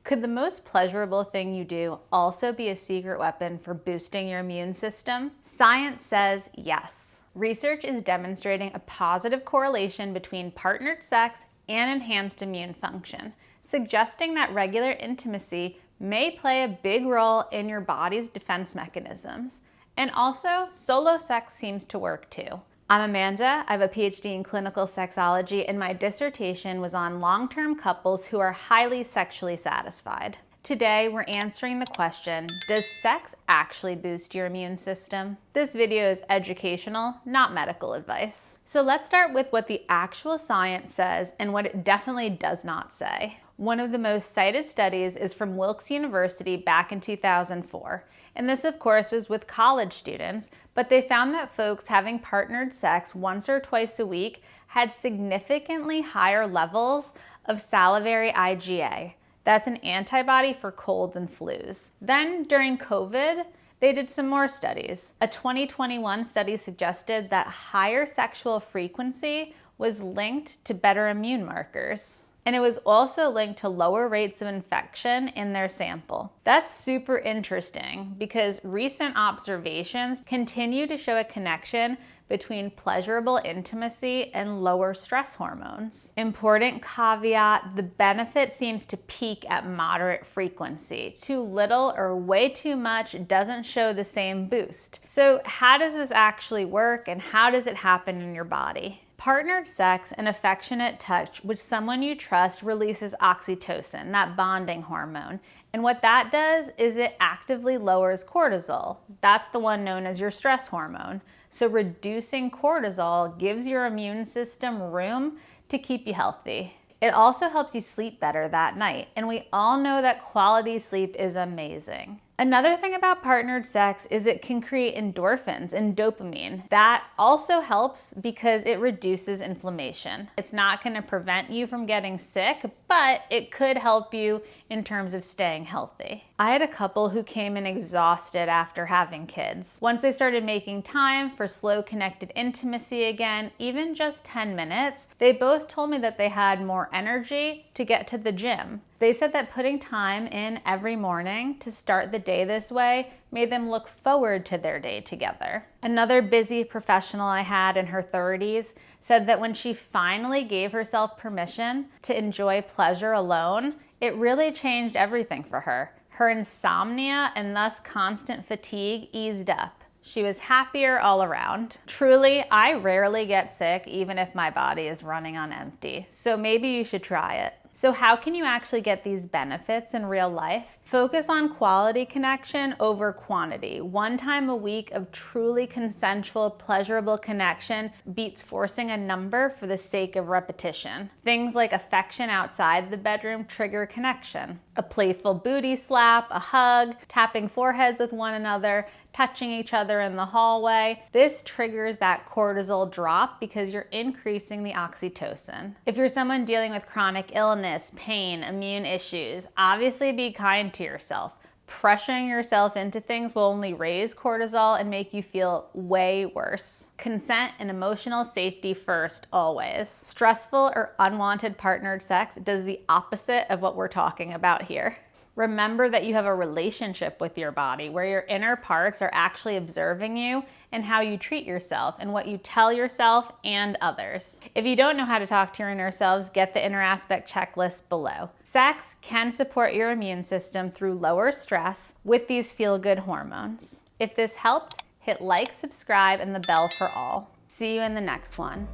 Could the most pleasurable thing you do also be a secret weapon for boosting your immune system? Science says yes. Research is demonstrating a positive correlation between partnered sex and enhanced immune function, suggesting that regular intimacy may play a big role in your body's defense mechanisms. And also, solo sex seems to work too. I'm Amanda. I have a PhD in clinical sexology, and my dissertation was on long-term couples who are highly sexually satisfied. Today, we're answering the question, does sex actually boost your immune system? This video is educational, not medical advice. So let's start with what the actual science says and what it definitely does not say. One of the most cited studies is from Wilkes University back in 2004. And this, of course, was with college students, but they found that folks having partnered sex once or twice a week had significantly higher levels of salivary IgA. That's an antibody for colds and flus. Then, during COVID, they did some more studies. A 2021 study suggested that higher sexual frequency was linked to better immune markers. And it was also linked to lower rates of infection in their sample. That's super interesting because recent observations continue to show a connection between pleasurable intimacy and lower stress hormones. Important caveat, the benefit seems to peak at moderate frequency. Too little or way too much doesn't show the same boost. So how does this actually work and how does it happen in your body? Partnered sex and affectionate touch with someone you trust releases oxytocin, that bonding hormone. And what that does is it actively lowers cortisol. That's the one known as your stress hormone. So reducing cortisol gives your immune system room to keep you healthy. It also helps you sleep better that night. And we all know that quality sleep is amazing. Another thing about partnered sex is it can create endorphins and dopamine. That also helps because it reduces inflammation. It's not going to prevent you from getting sick, but it could help you in terms of staying healthy. I had a couple who came in exhausted after having kids. Once they started making time for slow connected intimacy again, even just 10 minutes, they both told me that they had more energy to get to the gym. They said that putting time in every morning to start the day this way made them look forward to their day together. Another busy professional I had in her 30s said that when she finally gave herself permission to enjoy pleasure alone, it really changed everything for her. Her insomnia and thus constant fatigue eased up. She was happier all around. Truly, I rarely get sick even if my body is running on empty. So maybe you should try it. So how can you actually get these benefits in real life? Focus on quality connection over quantity. One time a week of truly consensual, pleasurable connection beats forcing a number for the sake of repetition. Things like affection outside the bedroom trigger connection. A playful booty slap, a hug, tapping foreheads with one another, touching each other in the hallway. This triggers that cortisol drop because you're increasing the oxytocin. If you're someone dealing with chronic illness, pain, immune issues, obviously be kind to yourself. Pressuring yourself into things will only raise cortisol and make you feel way worse. Consent and emotional safety first, always. Stressful or unwanted partnered sex does the opposite of what we're talking about here. Remember that you have a relationship with your body where your inner parts are actually observing you and how you treat yourself and what you tell yourself and others. If you don't know how to talk to your inner selves, get the inner aspect checklist below. Sex can support your immune system through lower stress with these feel-good hormones. If this helped, hit like, subscribe, and the bell for all. See you in the next one.